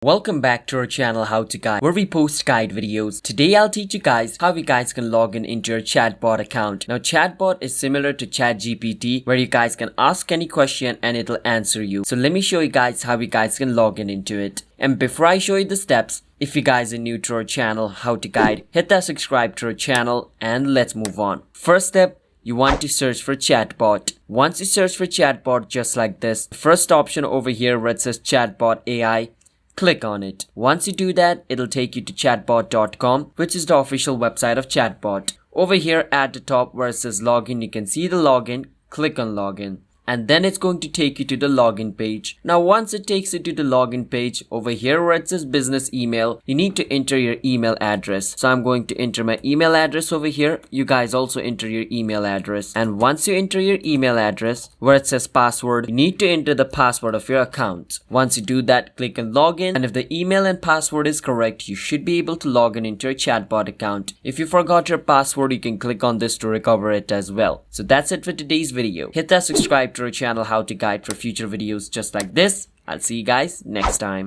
Welcome back to our channel How to Guide, where we post guide videos. Today I'll teach you guys how you guys can log into your Chatbot account. Now Chatbot is similar to ChatGPT, where you guys can ask any question and it'll answer you. So let me show you guys how you guys can log into it. And before I show you the steps, if you guys are new to our channel How to Guide, hit that subscribe to our channel and let's move on. First step, you want to search for Chatbot. Once you search for Chatbot just like this, the first option over here where it says Chatbot AI, click on it. Once you do that, it'll take you to chatbot.com, which is the official website of Chatbot. Over here at the top where it says login, you can see the login. Click on login. And then it's going to take you to the login page. Now once it takes you to the login page, over here where it says business email, you need to enter your email address. So I'm going to enter my email address over here. You guys also enter your email address. And once you enter your email address, where it says password, you need to enter the password of your account. Once you do that, click on login. And if the email and password is correct, you should be able to log into your Chatbot account. If you forgot your password, you can click on this to recover it as well. So that's it for today's video. Hit that subscribe to our channel How to Guide for future videos just like this. I'll see you guys next time.